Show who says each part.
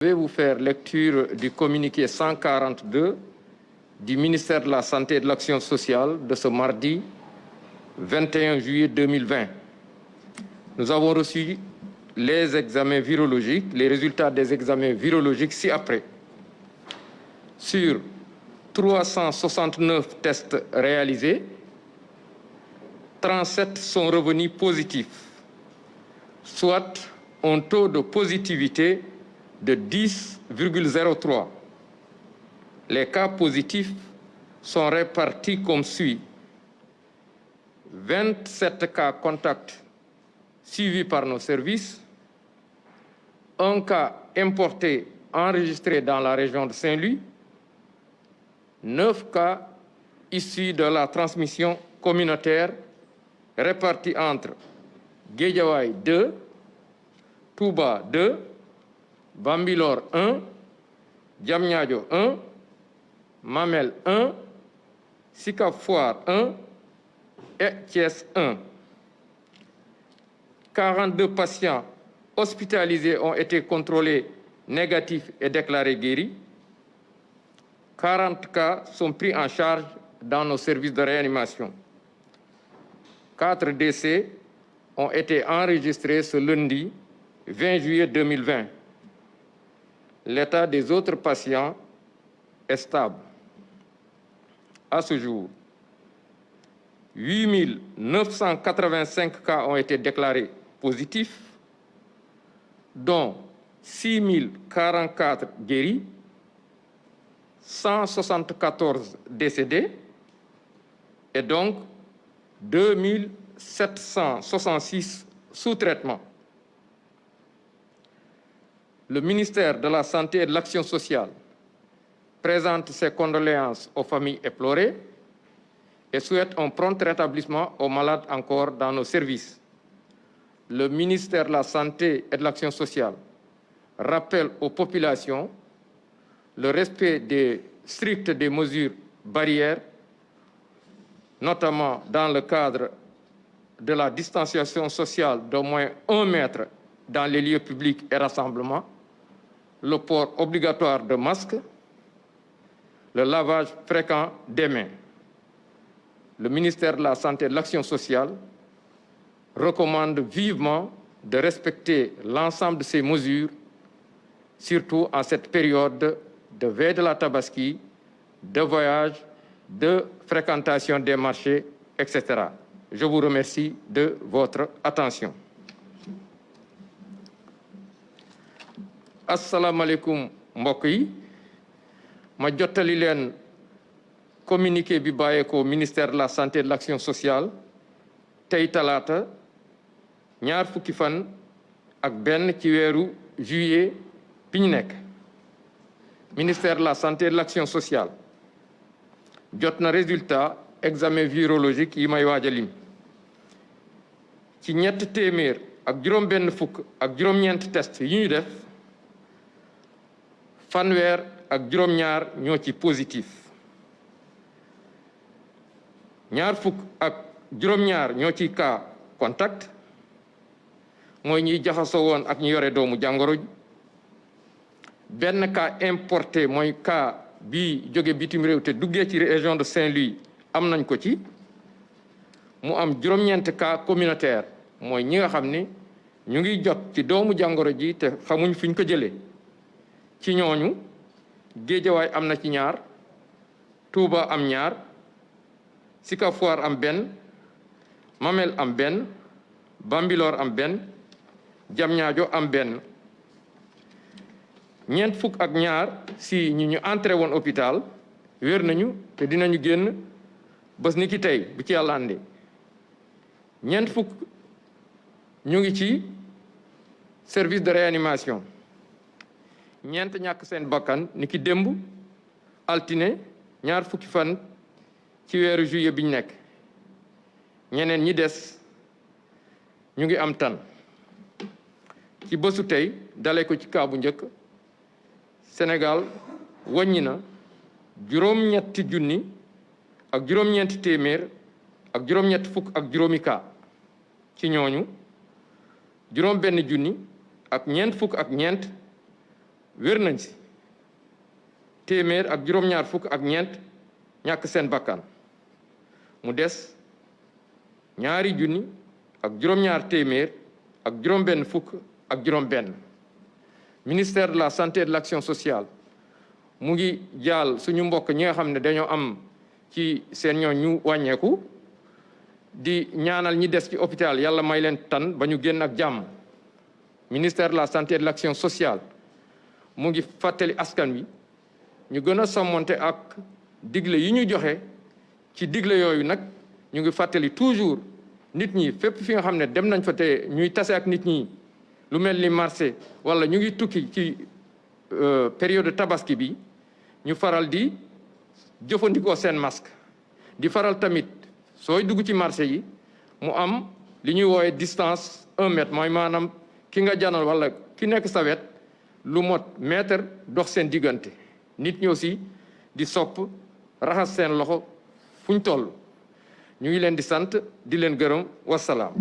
Speaker 1: Je vais vous faire lecture du communiqué 142 du ministère de la Santé et de l'Action sociale de ce mardi 21 juillet 2020. Nous avons reçu les examens virologiques, les résultats des examens virologiques ci-après. Sur 369 tests réalisés, 37 sont revenus positifs, soit un taux de positivité de 10,03. Les cas positifs sont répartis comme suit. 27 cas contacts suivis par nos services, un cas importé enregistré dans la région de Saint-Louis, 9 cas issus de la transmission communautaire répartis entre Guédiawaye 2, Touba 2, Bambilor 1, Diamniadio 1, Mamel 1, Sicap Foire 1 et Thiès 1. 42 patients hospitalisés ont été contrôlés négatifs et déclarés guéris. 40 cas sont pris en charge dans nos services de réanimation. 4 décès ont été enregistrés ce lundi 20 juillet 2020. L'état des autres patients est stable. À ce jour, 8 985 cas ont été déclarés positifs, dont 6 044 guéris, 174 décédés et donc 2 766 sous traitement. Le ministère de la Santé et de l'Action sociale présente ses condoléances aux familles éplorées et souhaite un prompt rétablissement aux malades encore dans nos services. Le ministère de la Santé et de l'Action sociale rappelle aux populations le respect strict des mesures barrières, notamment dans le cadre de la distanciation sociale d'au moins 1 mètre dans les lieux publics et rassemblements, le port obligatoire de masques, le lavage fréquent des mains. Le ministère de la Santé et de l'Action sociale recommande vivement de respecter l'ensemble de ces mesures, surtout en cette période de veille de la Tabaski, de voyage, de fréquentation des marchés, etc. Je vous remercie de votre attention. asalaamaaleykum mbokk yi ma jottali leen communiqué bi bàyyeekoo ministère de la santé et de l'action sociale tey talaata ñaar fukki fan ak benn ci weeru juillet bi ñu nekk. Ministère de la santé et de l'action sociale jot na résultat examen virologique yi may waaj a lim ci ñett téeméer ak juróom benn fukk ak juróom-ñeent test yi ñu def fanweer ak juróom-ñaar ñoo ci positif ñaar fukk ak juróom-ñaar ñoo ci cas contact mooy ñiy jaxasoo woon ak ñu yore doomu jàngoro ji benn cas importé mooy cas bi jóge bitim réew te duggee ci région de Saint-Louis am nañ ko ci mu am juróom-ñeent cas communautaire mooy ñi nga xam ni ñu ngi jot ci doomu jàngoro ji te xamuñ fuñ ko jëlee ci ñooñu Géejawaay am na ci ñaar Touba am ñaar Sicap Foire am benn Mamel am benn Bambilor am benn Diamniadio am benn ñeent fukk ak ñaar si ñu entré woon hôpital wér nañu te dinañu génn bés ni ki tey bu ci yàlla àndee ñeent fukk ñu ngi ci service de réanimation ñeent ñàkk seen bakkan ni ki démb altine ñaar fukki fan ci weeru juillet biñ nekk ñeneen ñi des ñu ngi am tan ci bésu tey dale ko ci kaa bu njëkk Sénégal wàññi na juróom-ñetti junni ak juróom-ñeenti téeméer ak juróom-ñetti fukk ak juróomi kaa ci ñooñu juróom benn junni ak ñeent fukk ak ñeent wér nañ si téeméer ak juróom-ñaar fukk ak ñeent ñàkk seen bakkan mu des ñaari junni ak juróom-ñaar téeméer ak juróom-benn fukk ak juróom-benn. Ministère de la santé et de l'action sociale mu ngi jaal suñu mbokk ñi nga xam ne dañoo am ci seen ñoo ñu wàññeeku di ñaanal ñi des ci hôpital yàlla may leen tan ba ñu génn ak jàmm. Ministère de la santé et de l'action sociale mu ngi fàttali askan wi ñu gën a sàmmonte ak digle yi ñu joxe ci digle yooyu nag ñu ngi fàttali toujours nit ñi fépp fi nga xam ne dem nañ fa te ñuy tase ak nit ñi lu mel ni marché wala ñu ngi tukki ci période tabaski bi ñu faral di jëfandikoo seen masque di faral tamit sooy dugg ci marché yi mu am li ñuy woowe distance 1 mètre mooy maanaam ki nga janal wala ki nekk sa wet lu mot mètre dox seen diggante nit ñi aussi di sopp raxas seen loxo fuñ toll ñu ngi leen di sant di leen gërëm wasalaam